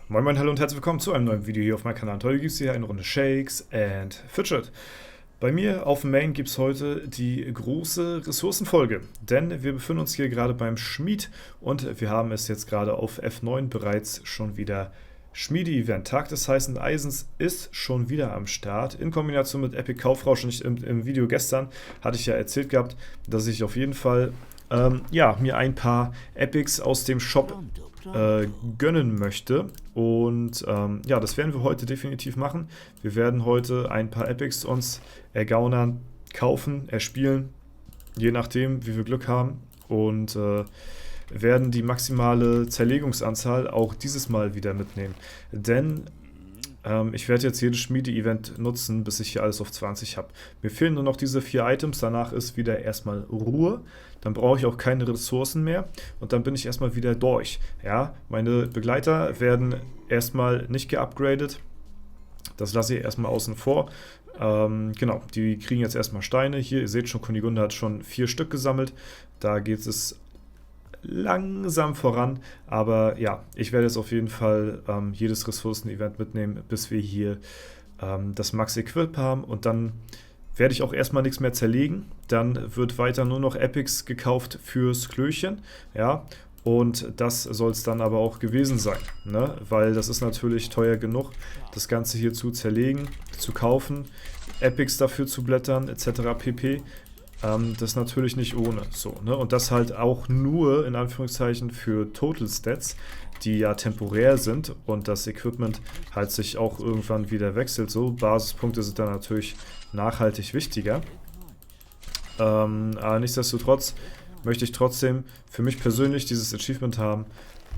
Moin Moin, hallo und herzlich willkommen zu einem neuen Video hier auf meinem Kanal. Heute gibt es hier eine Runde Shakes and Fidget. Bei mir auf dem Main gibt es heute die große Ressourcenfolge, denn wir befinden uns hier gerade beim Schmied und wir haben es jetzt gerade auf F9 bereits schon wieder Schmiede-Event. Tag des heißen Eisens ist schon wieder am Start, in Kombination mit Epic Kaufrausch. Und im Video gestern hatte ich ja erzählt gehabt, dass ich auf jeden Fall mir ein paar Epics aus dem Shop gönnen möchte. Und das werden wir heute definitiv machen. Wir werden heute ein paar Epics uns ergaunern, kaufen, erspielen, je nachdem, wie wir Glück haben. Und werden die maximale Zerlegungsanzahl auch dieses Mal wieder mitnehmen. Denn ich werde jetzt jedes Schmiede-Event nutzen, bis ich hier alles auf 20 habe. Mir fehlen nur noch diese 4 Items, danach ist wieder erstmal Ruhe. Dann brauche ich auch keine Ressourcen mehr und dann bin ich erstmal wieder durch. Ja, meine Begleiter werden erstmal nicht geupgradet. Das lasse ich erstmal außen vor. Genau, die kriegen jetzt erstmal Steine. Hier, ihr seht schon, Kunigunde hat schon 4 Stück gesammelt. Da geht es langsam voran, aber ja, ich werde jetzt auf jeden Fall jedes Ressourcen-Event mitnehmen, bis wir hier das Max-Equip haben und dann werde ich auch erstmal nichts mehr zerlegen. Dann wird weiter nur noch Epics gekauft fürs Klöchen, ja, und das soll es dann aber auch gewesen sein, ne? Weil das ist natürlich teuer genug, das Ganze hier zu zerlegen, zu kaufen, Epics dafür zu blättern, etc. pp. Das ist natürlich nicht ohne, so, ne? Und das halt auch nur in Anführungszeichen für Total Stats, die ja temporär sind und das Equipment halt sich auch irgendwann wieder wechselt. So, Basispunkte sind dann natürlich nachhaltig wichtiger. Aber nichtsdestotrotz möchte ich trotzdem für mich persönlich dieses Achievement haben,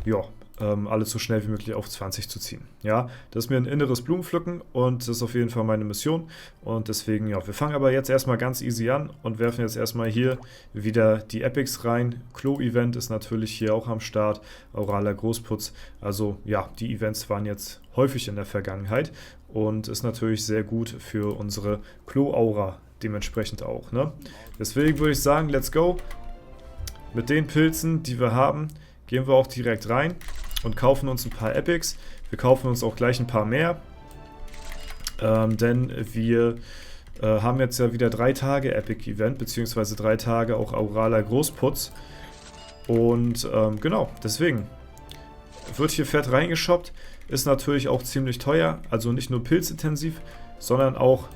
ja, alle so schnell wie möglich auf 20 zu ziehen. Ja, das ist mir ein inneres Blumenpflücken und das ist auf jeden Fall meine Mission. Und deswegen, ja, wir fangen aber jetzt erstmal ganz easy an und werfen jetzt erstmal hier wieder die Epics rein. Klo-Event ist natürlich hier auch am Start, oraler Großputz. Also ja, die Events waren jetzt häufig in der Vergangenheit und ist natürlich sehr gut für unsere Klo-Aura dementsprechend auch, ne? Deswegen würde ich sagen, let's go. Mit den Pilzen, die wir haben, gehen wir auch direkt rein und kaufen uns ein paar Epics. Wir kaufen uns auch gleich ein paar mehr, denn wir haben jetzt ja wieder 3 Tage Epic-Event, beziehungsweise 3 Tage auch auraler Großputz. Und genau, deswegen wird hier fett reingeshoppt, ist natürlich auch ziemlich teuer, also nicht nur pilzintensiv, sondern auch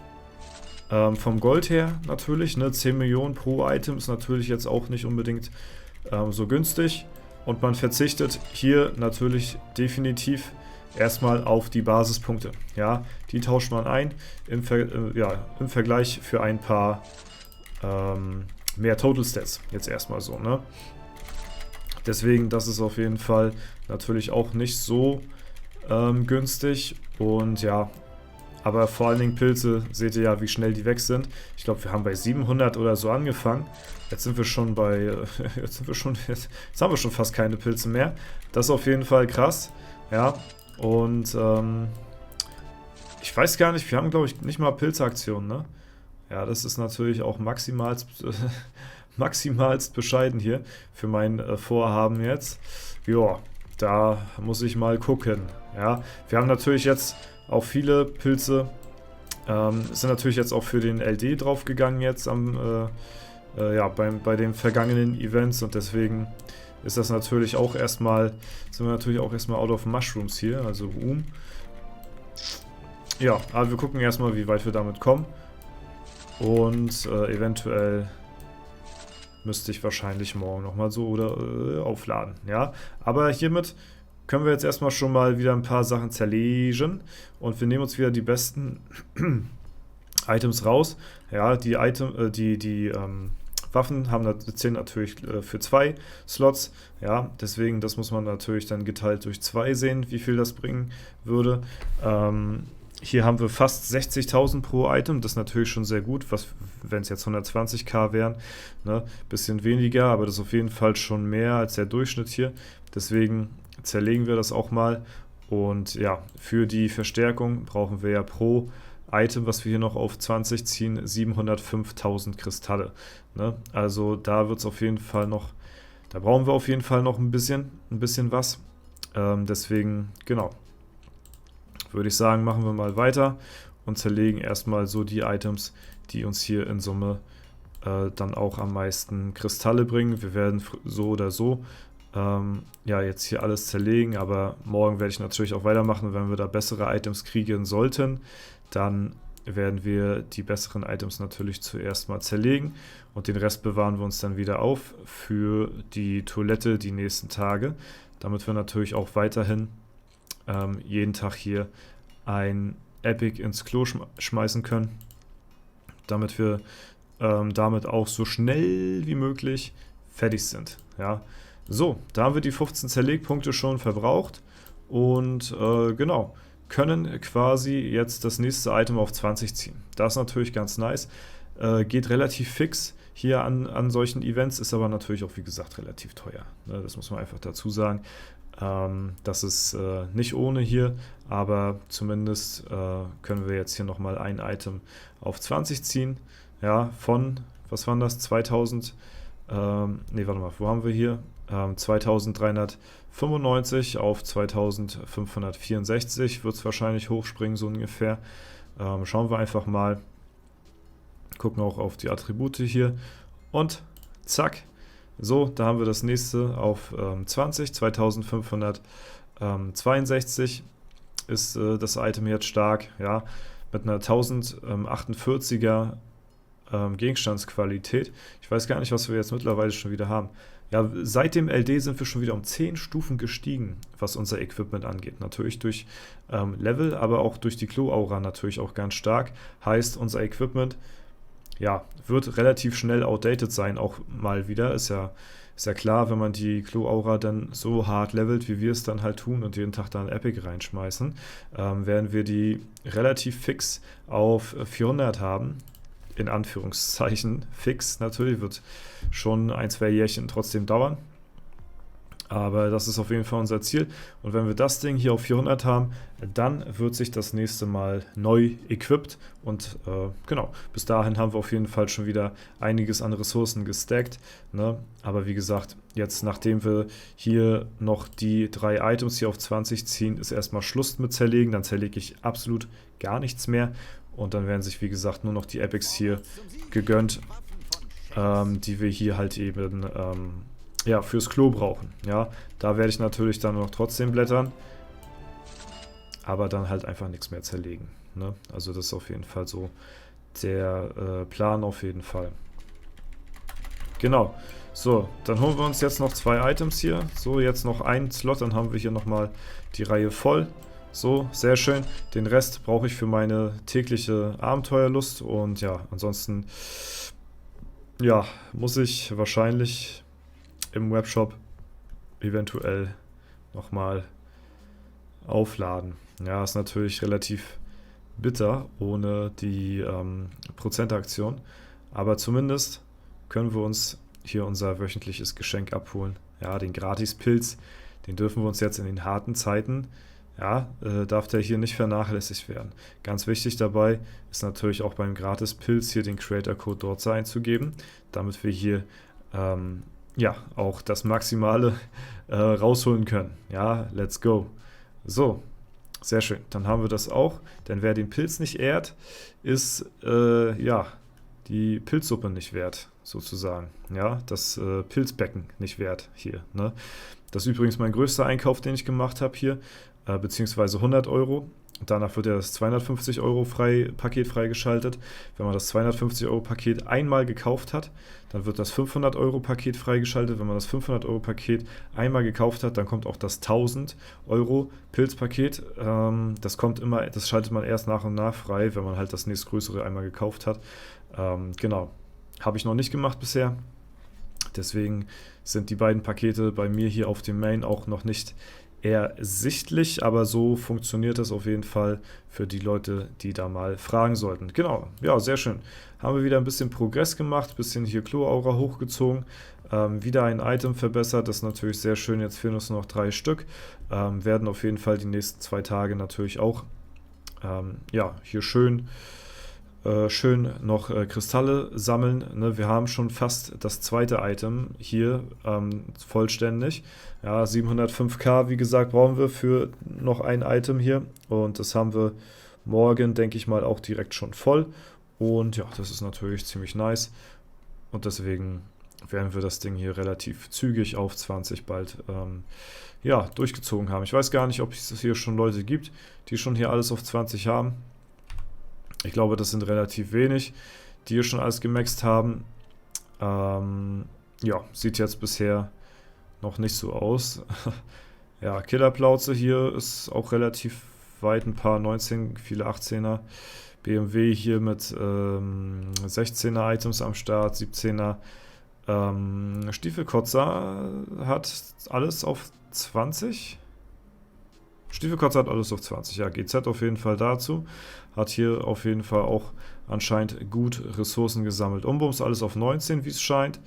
vom Gold her natürlich, ne? 10 Millionen pro Item ist natürlich jetzt auch nicht unbedingt so günstig. Und man verzichtet hier natürlich definitiv erstmal auf die Basispunkte. Ja, die tauscht man ein im Vergleich für ein paar mehr Total Stats. Jetzt erstmal so, ne? Deswegen, das ist auf jeden Fall natürlich auch nicht so günstig. Und ja, aber vor allen Dingen Pilze, seht ihr ja, wie schnell die weg sind. Ich glaube, wir haben bei 700 oder so angefangen. Jetzt sind wir schon bei, jetzt haben wir schon fast keine Pilze mehr. Das ist auf jeden Fall krass, ja. Und ich weiß gar nicht, wir haben glaube ich nicht mal Pilzaktionen, ne? Ja, das ist natürlich auch maximalst bescheiden hier für mein Vorhaben jetzt. Ja, da muss ich mal gucken, ja. Wir haben natürlich jetzt auch viele Pilze, sind natürlich jetzt auch für den LD draufgegangen jetzt bei den vergangenen Events und deswegen ist das natürlich auch erstmal, sind wir natürlich auch erstmal out of mushrooms hier, also Ja, aber wir gucken erstmal, wie weit wir damit kommen und eventuell müsste ich wahrscheinlich morgen nochmal so oder aufladen, ja, aber hiermit können wir jetzt erstmal schon mal wieder ein paar Sachen zerlegen und wir nehmen uns wieder die besten Items raus. Ja, die Waffen zählen natürlich für 2 Slots. Ja, deswegen, das muss man natürlich dann geteilt durch 2 sehen, wie viel das bringen würde. Hier haben wir fast 60.000 pro Item, das ist natürlich schon sehr gut, wenn es jetzt 120.000 wären, ne? Bisschen weniger, aber das ist auf jeden Fall schon mehr als der Durchschnitt hier. Deswegen zerlegen wir das auch mal und ja, für die Verstärkung brauchen wir ja pro Item, was wir hier noch auf 20 ziehen, 705.000 Kristalle. Ne? Also da wird es auf jeden Fall noch, da brauchen wir auf jeden Fall noch ein bisschen was. Deswegen, genau, würde ich sagen, machen wir mal weiter und zerlegen erstmal so die Items, die uns hier in Summe dann auch am meisten Kristalle bringen. Wir werden so oder so ja, jetzt hier alles zerlegen, aber morgen werde ich natürlich auch weitermachen. Wenn wir da bessere Items kriegen sollten, dann werden wir die besseren Items natürlich zuerst mal zerlegen und den Rest bewahren wir uns dann wieder auf für die Toilette die nächsten Tage, damit wir natürlich auch weiterhin jeden Tag hier ein Epic ins Klo schmeißen können, damit wir damit auch so schnell wie möglich fertig sind. Ja. So, da haben wir die 15 Zerlegpunkte schon verbraucht und genau, können quasi jetzt das nächste Item auf 20 ziehen. Das ist natürlich ganz nice, geht relativ fix hier an solchen Events, ist aber natürlich auch, wie gesagt, relativ teuer. Ne, das muss man einfach dazu sagen. Das ist nicht ohne hier, aber zumindest können wir jetzt hier nochmal ein Item auf 20 ziehen. Ja, von, was waren das, 2000, ne, warte mal, wo haben wir hier? 2395 auf 2564 wird es wahrscheinlich hochspringen, so ungefähr. Schauen wir einfach mal. Gucken auch auf die Attribute hier. Und zack. So, da haben wir das nächste auf 2562 ist das Item jetzt stark. Ja, mit einer 1048er Gegenstandsqualität. Ich weiß gar nicht, was wir jetzt mittlerweile schon wieder haben. Ja, seit dem LD sind wir schon wieder um 10 Stufen gestiegen, was unser Equipment angeht. Natürlich durch Level, aber auch durch die Klo-Aura natürlich auch ganz stark. Heißt, unser Equipment, ja, wird relativ schnell outdated sein, auch mal wieder. Ist ja klar, wenn man die Klo-Aura dann so hart levelt, wie wir es dann halt tun und jeden Tag da ein Epic reinschmeißen, werden wir die relativ fix auf 400 haben. In Anführungszeichen fix. Natürlich wird schon 1-2 Jährchen trotzdem dauern. Aber das ist auf jeden Fall unser Ziel. Und wenn wir das Ding hier auf 400 haben, dann wird sich das nächste Mal neu equipped. Und genau, bis dahin haben wir auf jeden Fall schon wieder einiges an Ressourcen gestackt. Ne? Aber wie gesagt, jetzt nachdem wir hier noch die 3 Items hier auf 20 ziehen, ist erstmal Schluss mit Zerlegen. Dann zerlege ich absolut gar nichts mehr. Und dann werden sich, wie gesagt, nur noch die Epics hier gegönnt, die wir hier halt eben ja, fürs Klo brauchen. Ja, da werde ich natürlich dann noch trotzdem blättern, aber dann halt einfach nichts mehr zerlegen. Ne? Also das ist auf jeden Fall so der Plan auf jeden Fall. Genau. So, dann holen wir uns jetzt noch 2 Items hier. So, jetzt noch einen Slot, dann haben wir hier nochmal die Reihe voll. So, sehr schön. Den Rest brauche ich für meine tägliche Abenteuerlust und ja, ansonsten ja, muss ich wahrscheinlich im Webshop eventuell nochmal aufladen. Ja, ist natürlich relativ bitter ohne die Prozentaktion, aber zumindest können wir uns hier unser wöchentliches Geschenk abholen. Ja, den Gratispilz, den dürfen wir uns jetzt in den harten Zeiten, ja, darf der hier nicht vernachlässigt werden. Ganz wichtig dabei ist natürlich auch beim Gratispilz hier den Creator-Code dort einzugeben, damit wir hier ja, auch das Maximale rausholen können. Ja, let's go. So, sehr schön. Dann haben wir das auch, denn wer den Pilz nicht ehrt, ist ja, die Pilzsuppe nicht wert, sozusagen. Ja, das Pilzbecken nicht wert hier. Ne? Das ist übrigens mein größter Einkauf, den ich gemacht habe hier. Beziehungsweise 100 Euro. Danach wird ja das 250 Euro Paket freigeschaltet. Wenn man das 250 Euro Paket einmal gekauft hat, dann wird das 500 Euro Paket freigeschaltet. Wenn man das 500 Euro Paket einmal gekauft hat, dann kommt auch das 1000 Euro Pilzpaket. Das kommt immer, das schaltet man erst nach und nach frei, wenn man halt das nächstgrößere einmal gekauft hat. Genau. Habe ich noch nicht gemacht bisher. Deswegen sind die beiden Pakete bei mir hier auf dem Main auch noch nicht ersichtlich, aber so funktioniert es auf jeden Fall für die Leute, die da mal fragen sollten. Genau, ja, sehr schön. Haben wir wieder ein bisschen Progress gemacht, bisschen hier Klo-Aura hochgezogen, wieder ein Item verbessert, das ist natürlich sehr schön. Jetzt fehlen uns noch 3 Stück, werden auf jeden Fall die nächsten 2 Tage natürlich auch Ja, hier schön noch Kristalle sammeln. Ne? Wir haben schon fast das zweite Item hier vollständig. Ja, 705k, wie gesagt, brauchen wir für noch ein Item hier. Und das haben wir morgen, denke ich mal, auch direkt schon voll. Und ja, das ist natürlich ziemlich nice. Und deswegen werden wir das Ding hier relativ zügig auf 20 bald ja, durchgezogen haben. Ich weiß gar nicht, ob es hier schon Leute gibt, die schon hier alles auf 20 haben. Ich glaube, das sind relativ wenig, die hier schon alles gemaxt haben. Ja, sieht jetzt bisher noch nicht so aus. Ja, Killerplauze hier ist auch relativ weit, ein paar 19, viele 18er. BMW hier mit 16er Items am Start, 17er. Stiefelkotzer hat alles auf 20. Stiefelkotzer hat alles auf 20. Ja, GZ auf jeden Fall dazu. Hat hier auf jeden Fall auch anscheinend gut Ressourcen gesammelt. Umbums alles auf 19, wie es scheint.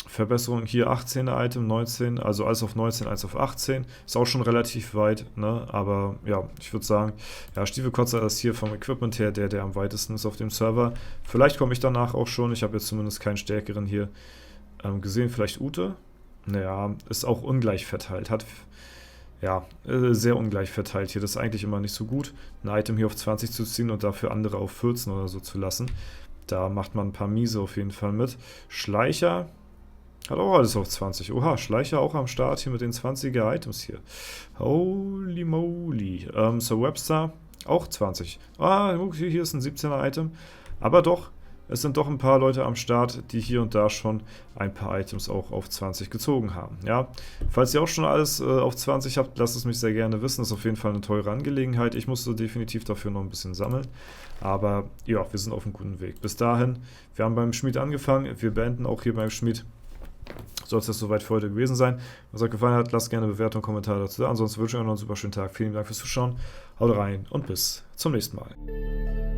Verbesserung hier 18er Item, 19, also alles auf 19, eins auf 18. Ist auch schon relativ weit, ne? Aber ja, ich würde sagen, ja, Stiefelkotzer ist hier vom Equipment her der am weitesten ist auf dem Server. Vielleicht komme ich danach auch schon. Ich habe jetzt zumindest keinen stärkeren hier gesehen. Vielleicht Ute? Naja, ist auch ungleich verteilt. Hat, ja, sehr ungleich verteilt hier. Das ist eigentlich immer nicht so gut, ein Item hier auf 20 zu ziehen und dafür andere auf 14 oder so zu lassen. Da macht man ein paar Miese auf jeden Fall mit. Schleicher hat auch alles auf 20. Oha, Schleicher auch am Start hier mit den 20er Items hier. Holy moly. Sir Webster auch 20. Ah, okay, hier ist ein 17er Item. Aber doch, es sind doch ein paar Leute am Start, die hier und da schon ein paar Items auch auf 20 gezogen haben. Ja, falls ihr auch schon alles auf 20 habt, lasst es mich sehr gerne wissen. Das ist auf jeden Fall eine teure Angelegenheit. Ich musste definitiv dafür noch ein bisschen sammeln. Aber ja, wir sind auf einem guten Weg. Bis dahin, wir haben beim Schmied angefangen. Wir beenden auch hier beim Schmied. Soll es das soweit für heute gewesen sein. Wenn es euch gefallen hat, lasst gerne eine Bewertung, Kommentare dazu da. Ansonsten wünsche ich euch noch einen super schönen Tag. Vielen Dank fürs Zuschauen. Haut rein und bis zum nächsten Mal.